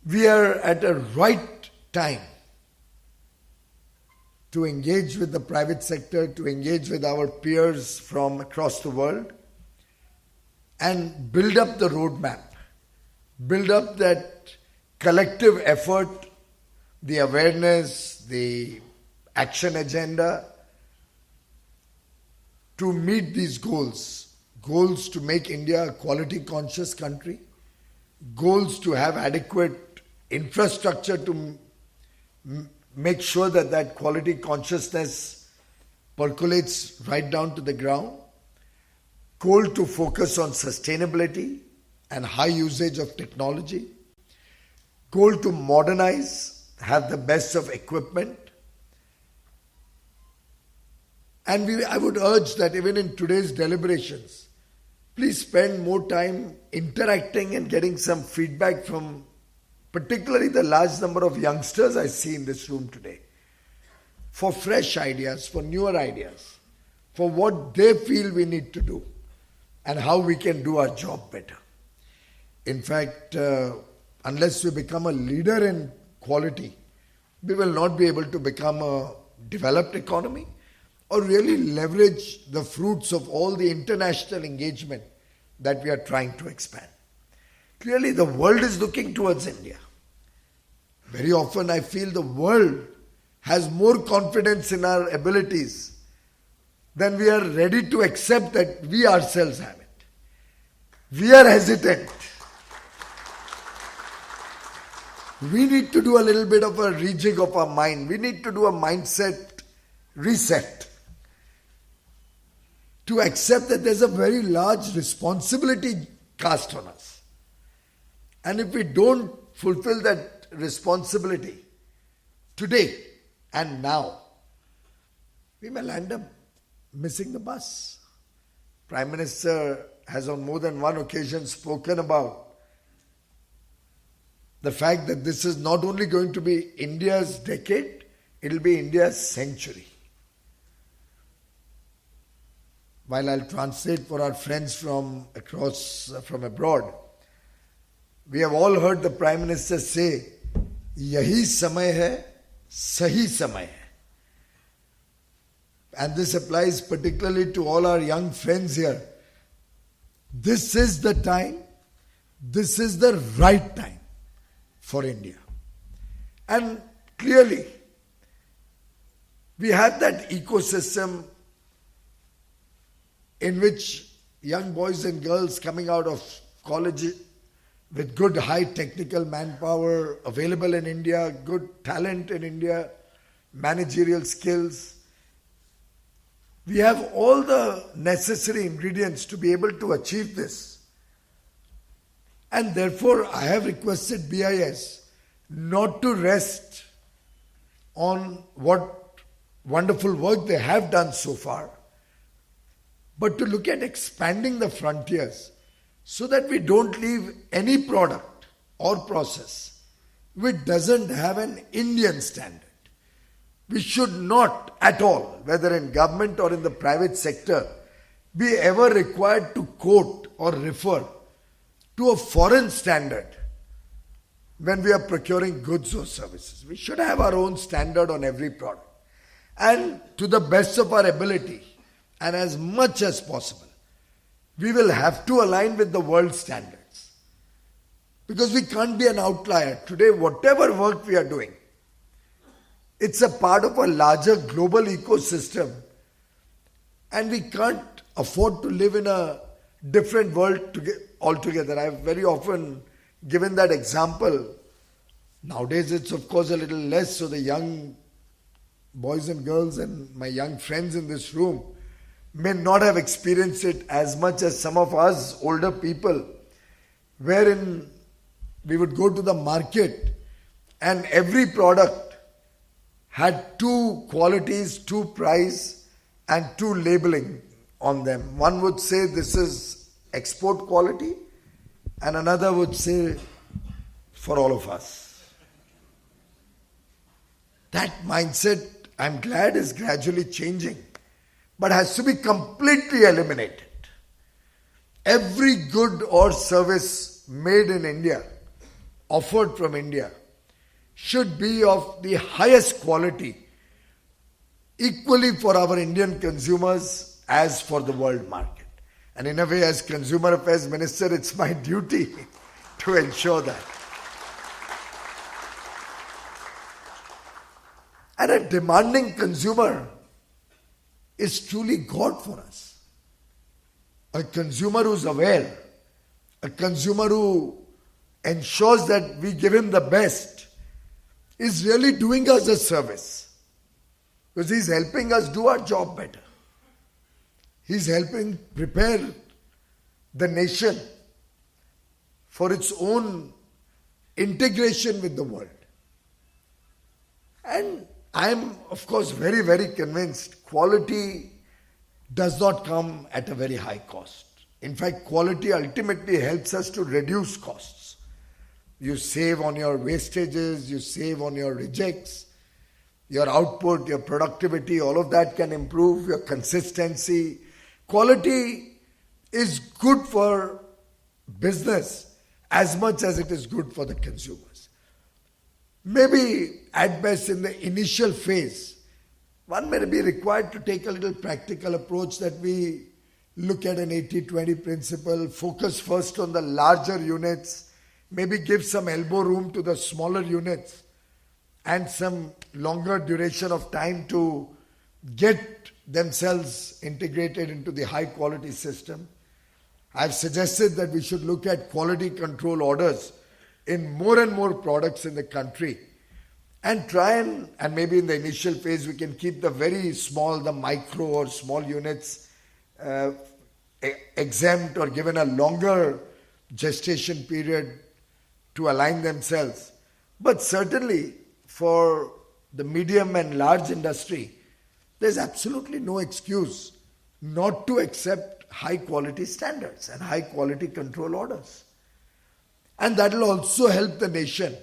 We are at a right time to engage with the private sector, to engage with our peers from across the world and build up the roadmap, build up that collective effort, the awareness, the action agenda to meet these goals. Goals to make India a quality conscious country, goals to have adequate infrastructure to make sure that that quality consciousness percolates right down to the ground, goal to focus on sustainability and high usage of technology, goal to modernize, have the best of equipment. And I would urge that even in today's deliberations, please spend more time interacting and getting some feedback from particularly the large number of youngsters I see in this room today, for fresh ideas, for newer ideas, for what they feel we need to do and how we can do our job better. In fact, unless we become a leader in quality, we will not be able to become a developed economy or really leverage the fruits of all the international engagement that we are trying to expand. Clearly, the world is looking towards India. Very often I feel the world has more confidence in our abilities than we are ready to accept that we ourselves have it. We are hesitant. We need to do a little bit of a rejig of our mind. We need to do a mindset reset to accept that there's a very large responsibility cast on us. And if we don't fulfill that responsibility today and now, we may end up missing the bus. Prime Minister has on more than one occasion spoken about the fact that this is not only going to be India's decade, it will be India's century. While I'll translate for our friends from abroad, we have all heard the Prime Minister say, "Yahi samay hai, sahi samay hai." And this applies particularly to all our young friends here. This is the time, this is the right time for India. And clearly, we have that ecosystem in which young boys and girls coming out of college with good high technical manpower available in India, good talent in India, managerial skills. We have all the necessary ingredients to be able to achieve this. And therefore, I have requested BIS not to rest on what wonderful work they have done so far, but to look at expanding the frontiers so that we don't leave any product or process which doesn't have an Indian standard. We should not at all, whether in government or in the private sector, be ever required to quote or refer to a foreign standard when we are procuring goods or services. We should have our own standard on every product. And to the best of our ability, and as much as possible, we will have to align with the world standards. Because we can't be an outlier. Today, whatever work we are doing, it's a part of a larger global ecosystem. And we can't afford to live in a different world altogether. I've very often given that example. Nowadays, it's of course a little less, so the young boys and girls and my young friends in this room may not have experienced it as much as some of us older people, wherein we would go to the market and every product had two qualities, two price and two labeling on them. One would say this is export quality and another would say for all of us. That mindset, I'm glad, is gradually changing, but has to be completely eliminated. Every good or service made in India offered from India should be of the highest quality, equally for our Indian consumers as for the world market. And in a way, as Consumer Affairs Minister, it's my duty to ensure that. And a demanding consumer is truly God for us. A consumer who's aware, a consumer who ensures that we give him the best, is really doing us a service. Because he's helping us do our job better. He's helping prepare the nation for its own integration with the world. And I'm, of course, very, very convinced quality does not come at a very high cost. In fact, quality ultimately helps us to reduce costs. You save on your wastages, you save on your rejects, your output, your productivity, all of that can improve, your consistency. Quality is good for business as much as it is good for the consumers. Maybe at best in the initial phase, one may be required to take a little practical approach that we look at an 80-20 principle, focus first on the larger units, maybe give some elbow room to the smaller units and some longer duration of time to get themselves integrated into the high quality system. I've suggested that we should look at quality control orders in more and more products in the country and try and maybe in the initial phase we can keep the very small, the micro or small units exempt or given a longer gestation period to align themselves. But certainly for the medium and large industry, there's absolutely no excuse not to accept high quality standards and high quality control orders. And that will also help the nation